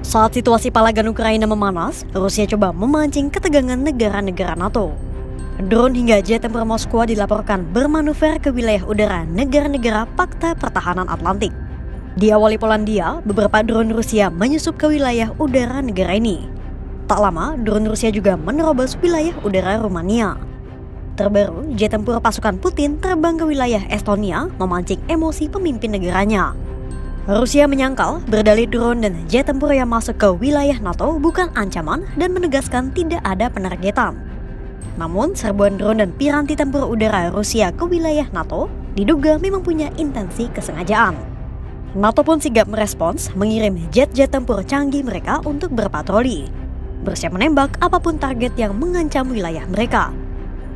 Saat situasi palagan Ukraina memanas, Rusia coba memancing ketegangan negara-negara NATO. Drone hingga jet tempur Moskwa dilaporkan bermanuver ke wilayah udara negara-negara Pakta Pertahanan Atlantik. Diawali Polandia, beberapa drone Rusia menyusup ke wilayah udara negara ini. Tak lama, drone Rusia juga menerobos wilayah udara Rumania. Terbaru, jet tempur pasukan Putin terbang ke wilayah Estonia, memancing emosi pemimpin negaranya. Rusia menyangkal berdalih drone dan jet tempur yang masuk ke wilayah NATO bukan ancaman dan menegaskan tidak ada penargetan. Namun, serbuan drone dan piranti tempur udara Rusia ke wilayah NATO diduga memang punya intensi kesengajaan. NATO pun sigap merespons mengirim jet-jet tempur canggih mereka untuk berpatroli, bersiap menembak apapun target yang mengancam wilayah mereka.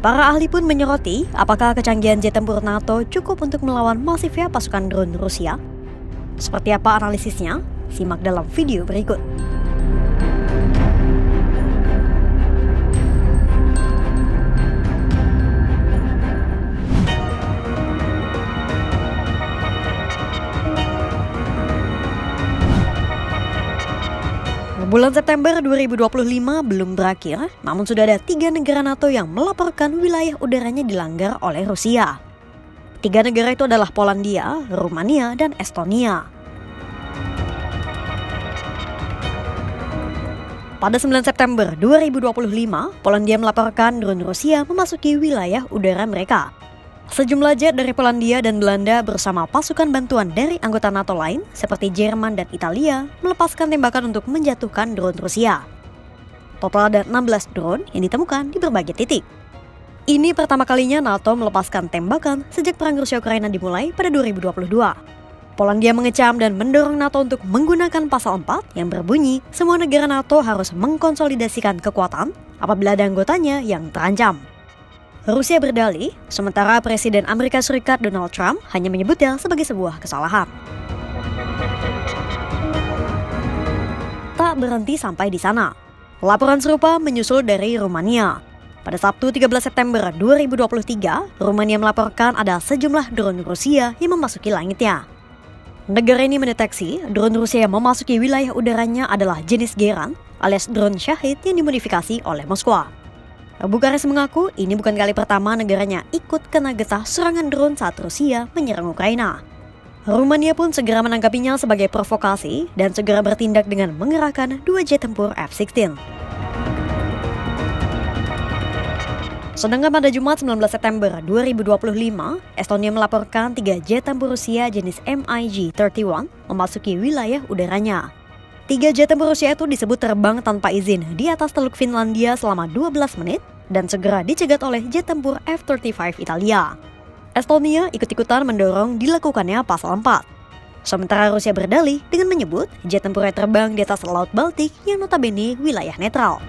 Para ahli pun menyoroti apakah kecanggihan jet tempur NATO cukup untuk melawan masifnya pasukan drone Rusia. Seperti apa analisisnya? Simak dalam video berikut. Bulan September 2025 belum berakhir, namun sudah ada 3 negara NATO yang melaporkan wilayah udaranya dilanggar oleh Rusia. 3 negara itu adalah Polandia, Rumania, dan Estonia. Pada 9 September 2025, Polandia melaporkan drone Rusia memasuki wilayah udara mereka. Sejumlah jet dari Polandia dan Belanda bersama pasukan bantuan dari anggota NATO lain seperti Jerman dan Italia melepaskan tembakan untuk menjatuhkan drone Rusia. Total ada 16 drone yang ditemukan di berbagai titik. Ini pertama kalinya NATO melepaskan tembakan sejak perang Rusia-Ukraina dimulai pada 2022. Polandia mengecam dan mendorong NATO untuk menggunakan pasal 4 yang berbunyi semua negara NATO harus mengkonsolidasikan kekuatan apabila ada anggotanya yang terancam. Rusia berdalih, sementara Presiden Amerika Serikat Donald Trump hanya menyebutnya sebagai sebuah kesalahan. Tak berhenti sampai di sana. Laporan serupa menyusul dari Rumania. Pada Sabtu 13 September 2023, Rumania melaporkan ada sejumlah drone Rusia yang memasuki langitnya. Negara ini mendeteksi drone Rusia yang memasuki wilayah udaranya adalah jenis Geran alias drone Shahid yang dimodifikasi oleh Moskwa. Bukares mengaku ini bukan kali pertama negaranya ikut kena getah serangan drone saat Rusia menyerang Ukraina. Rumania pun segera menanggapinya sebagai provokasi dan segera bertindak dengan mengerahkan 2 jet tempur F-16. Sedangkan pada Jumat 19 September 2025, Estonia melaporkan 3 jet tempur Rusia jenis MiG-31 memasuki wilayah udaranya. 3 jet tempur Rusia itu disebut terbang tanpa izin di atas Teluk Finlandia selama 12 menit dan segera dicegat oleh jet tempur F-35 Italia. Estonia ikut-ikutan mendorong dilakukannya pasal 4. Sementara Rusia berdalih dengan menyebut jet tempurnya terbang di atas Laut Baltik yang notabene wilayah netral.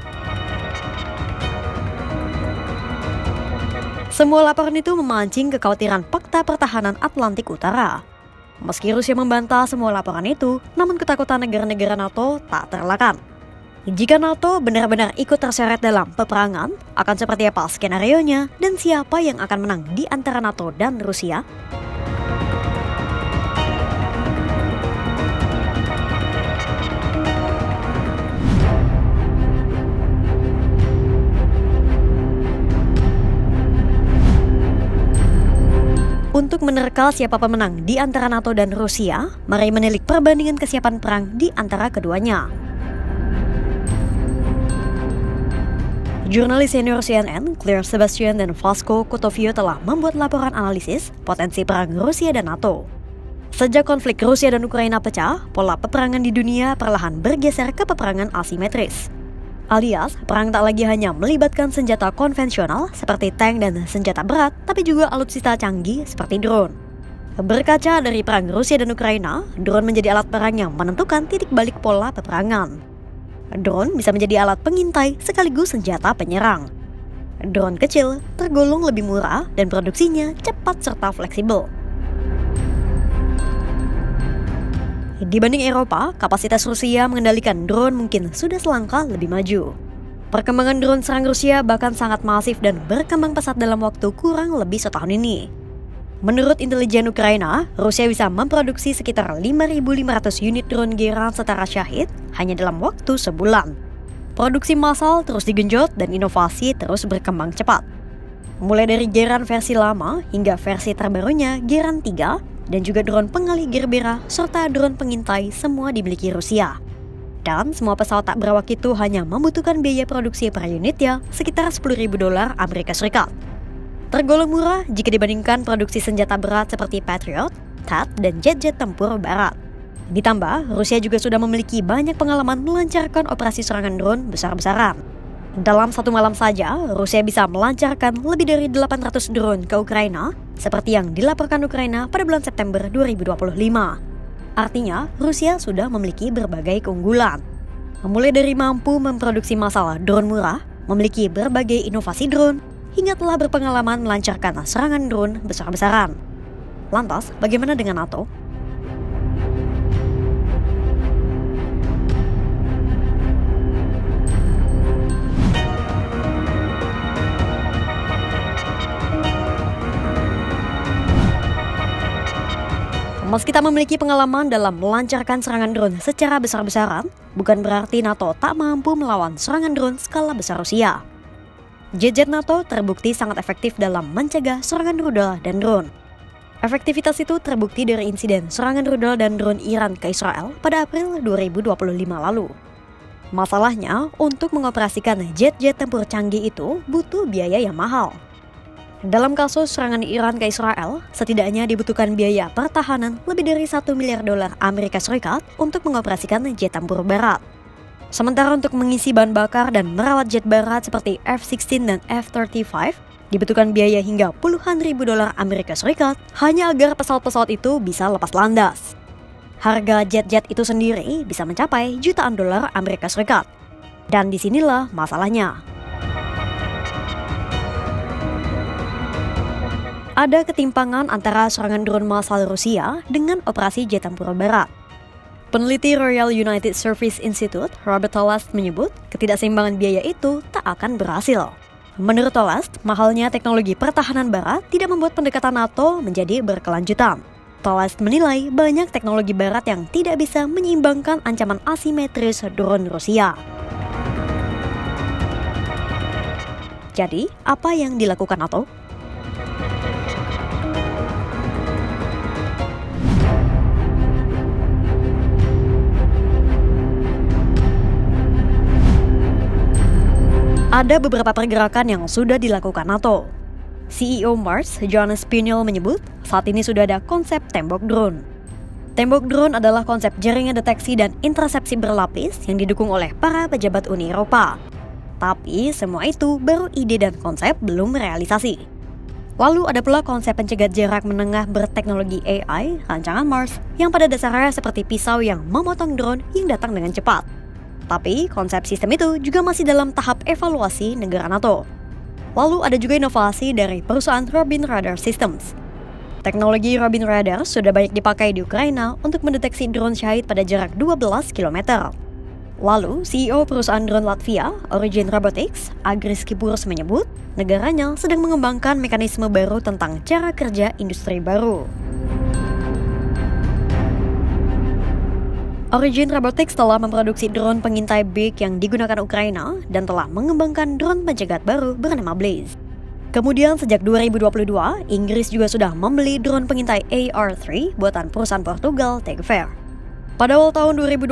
Semua laporan itu memancing kekhawatiran Pakta Pertahanan Atlantik Utara. Meski Rusia membantah semua laporan itu, namun ketakutan negara-negara NATO tak terelakkan. Jika NATO benar-benar ikut terseret dalam peperangan, akan seperti apa skenarionya dan siapa yang akan menang di antara NATO dan Rusia? Untuk menerka siapa pemenang di antara NATO dan Rusia, mari menilik perbandingan kesiapan perang di antara keduanya. Jurnalis senior CNN, Claire Sebastian dan Vasco Kotovio telah membuat laporan analisis potensi perang Rusia dan NATO. Sejak konflik Rusia dan Ukraina pecah, pola peperangan di dunia perlahan bergeser ke peperangan asimetris. Alias, perang tak lagi hanya melibatkan senjata konvensional seperti tank dan senjata berat, tapi juga alutsista canggih seperti drone. Berkaca dari perang Rusia dan Ukraina, drone menjadi alat perang yang menentukan titik balik pola peperangan. Drone bisa menjadi alat pengintai sekaligus senjata penyerang. Drone kecil tergolong lebih murah dan produksinya cepat serta fleksibel. Dibanding Eropa, kapasitas Rusia mengendalikan drone mungkin sudah selangkah lebih maju. Perkembangan drone serang Rusia bahkan sangat masif dan berkembang pesat dalam waktu kurang lebih setahun ini. Menurut intelijen Ukraina, Rusia bisa memproduksi sekitar 5.500 unit drone Geran setara Shahid hanya dalam waktu sebulan. Produksi massal terus digenjot dan inovasi terus berkembang cepat. Mulai dari Geran versi lama hingga versi terbarunya Geran 3 dan juga drone pengalih Gerbera serta drone pengintai semua dimiliki Rusia. Dan semua pesawat tak berawak itu hanya membutuhkan biaya produksi per unitnya sekitar $10.000 Amerika Serikat. Tergolong murah jika dibandingkan produksi senjata berat seperti Patriot, THAAD, dan jet-jet tempur barat. Ditambah, Rusia juga sudah memiliki banyak pengalaman melancarkan operasi serangan drone besar-besaran. Dalam satu malam saja, Rusia bisa melancarkan lebih dari 800 drone ke Ukraina, seperti yang dilaporkan Ukraina pada bulan September 2025. Artinya, Rusia sudah memiliki berbagai keunggulan. Mulai dari mampu memproduksi massal drone murah, memiliki berbagai inovasi drone, hingga telah berpengalaman melancarkan serangan drone besar-besaran. Lantas, bagaimana dengan NATO? Meski tak memiliki pengalaman dalam melancarkan serangan drone secara besar-besaran, bukan berarti NATO tak mampu melawan serangan drone skala besar Rusia. Jet-jet NATO terbukti sangat efektif dalam mencegah serangan rudal dan drone. Efektivitas itu terbukti dari insiden serangan rudal dan drone Iran ke Israel pada April 2025 lalu. Masalahnya, untuk mengoperasikan jet-jet tempur canggih itu butuh biaya yang mahal. Dalam kasus serangan Iran ke Israel, setidaknya dibutuhkan biaya pertahanan lebih dari $1 miliar Amerika Serikat untuk mengoperasikan jet tempur barat. Sementara untuk mengisi bahan bakar dan merawat jet barat seperti F-16 dan F-35, dibutuhkan biaya hingga puluhan ribu dolar Amerika Serikat hanya agar pesawat-pesawat itu bisa lepas landas. Harga jet-jet itu sendiri bisa mencapai jutaan dolar Amerika Serikat. Dan disinilah masalahnya. Ada ketimpangan antara serangan drone massal Rusia dengan operasi jet tempur barat. Peneliti Royal United Service Institute, Robert Tolast, menyebut ketidakseimbangan biaya itu tak akan berhasil. Menurut Tolast, mahalnya teknologi pertahanan barat tidak membuat pendekatan NATO menjadi berkelanjutan. Tolast menilai banyak teknologi barat yang tidak bisa menyeimbangkan ancaman asimetris drone Rusia. Jadi, apa yang dilakukan NATO? Ada beberapa pergerakan yang sudah dilakukan NATO. CEO Mars, Johannes Pinel, menyebut saat ini sudah ada konsep tembok drone. Tembok drone adalah konsep jaringan deteksi dan intersepsi berlapis yang didukung oleh para pejabat Uni Eropa. Tapi semua itu baru ide dan konsep, belum realisasi. Lalu ada pula konsep pencegat jarak menengah berteknologi AI, rancangan Mars, yang pada dasarnya seperti pisau yang memotong drone yang datang dengan cepat. Tapi konsep sistem itu juga masih dalam tahap evaluasi negara NATO. Lalu ada juga inovasi dari perusahaan Robin Radar Systems. Teknologi Robin Radar sudah banyak dipakai di Ukraina untuk mendeteksi drone Shahid pada jarak 12 km. Lalu, CEO perusahaan drone Latvia, Origin Robotics, Agris Kipurs, menyebut negaranya sedang mengembangkan mekanisme baru tentang cara kerja industri baru. Origin Robotics telah memproduksi drone pengintai Big yang digunakan Ukraina dan telah mengembangkan drone pencegat baru bernama Blaze. Kemudian sejak 2022, Inggris juga sudah membeli drone pengintai AR-3 buatan perusahaan Portugal Tegefair. Pada awal tahun 2025,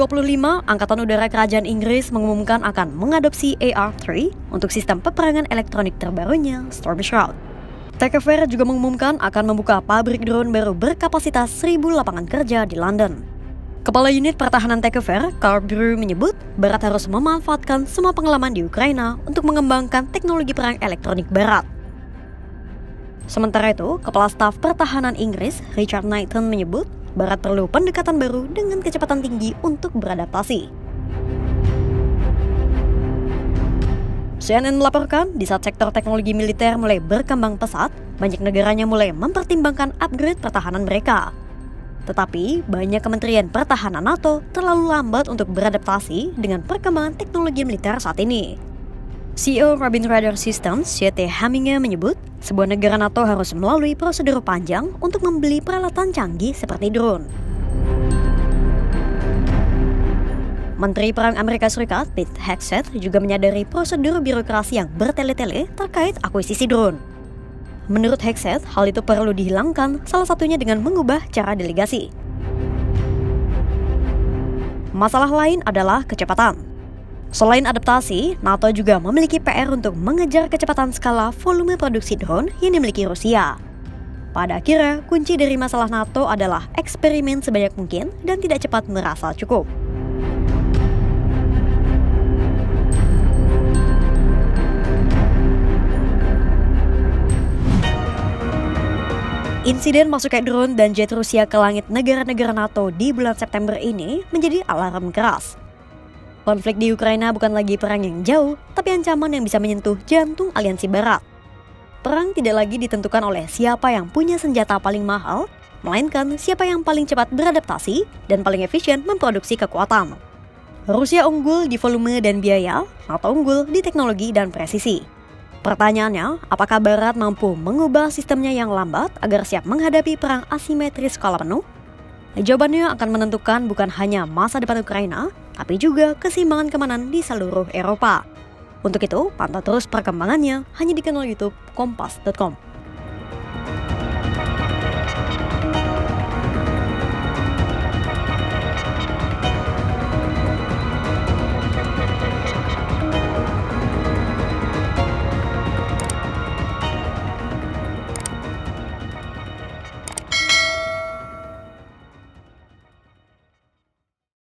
Angkatan Udara Kerajaan Inggris mengumumkan akan mengadopsi AR-3 untuk sistem peperangan elektronik terbarunya Storm Shadow. Tegefair juga mengumumkan akan membuka pabrik drone baru berkapasitas 1.000 lapangan kerja di London. Kepala Unit Pertahanan Tegefair, Karl Brew, menyebut Barat harus memanfaatkan semua pengalaman di Ukraina untuk mengembangkan teknologi perang elektronik Barat. Sementara itu, Kepala Staf Pertahanan Inggris, Richard Knighton, menyebut Barat perlu pendekatan baru dengan kecepatan tinggi untuk beradaptasi. CNN melaporkan, di saat sektor teknologi militer mulai berkembang pesat, banyak negaranya mulai mempertimbangkan upgrade pertahanan mereka. Tetapi, banyak kementerian pertahanan NATO terlalu lambat untuk beradaptasi dengan perkembangan teknologi militer saat ini. CEO Robin Radar Systems, CT Haminge, menyebut sebuah negara NATO harus melalui prosedur panjang untuk membeli peralatan canggih seperti drone. Menteri Perang Amerika Serikat Pete Hegseth juga menyadari prosedur birokrasi yang bertele-tele terkait akuisisi drone. Menurut Hegseth, hal itu perlu dihilangkan, salah satunya dengan mengubah cara delegasi. Masalah lain adalah kecepatan. Selain adaptasi, NATO juga memiliki PR untuk mengejar kecepatan skala volume produksi drone yang dimiliki Rusia. Pada akhirnya, kunci dari masalah NATO adalah eksperimen sebanyak mungkin dan tidak cepat merasa cukup. Insiden masuknya drone dan jet Rusia ke langit negara-negara NATO di bulan September ini menjadi alarm keras. Konflik di Ukraina bukan lagi perang yang jauh, tapi ancaman yang bisa menyentuh jantung aliansi Barat. Perang tidak lagi ditentukan oleh siapa yang punya senjata paling mahal, melainkan siapa yang paling cepat beradaptasi dan paling efisien memproduksi kekuatan. Rusia unggul di volume dan biaya, NATO unggul di teknologi dan presisi. Pertanyaannya, apakah Barat mampu mengubah sistemnya yang lambat agar siap menghadapi perang asimetris skala penuh? Jawabannya akan menentukan bukan hanya masa depan Ukraina, tapi juga keseimbangan keamanan di seluruh Eropa. Untuk itu, pantau terus perkembangannya hanya di kanal YouTube Kompas.com.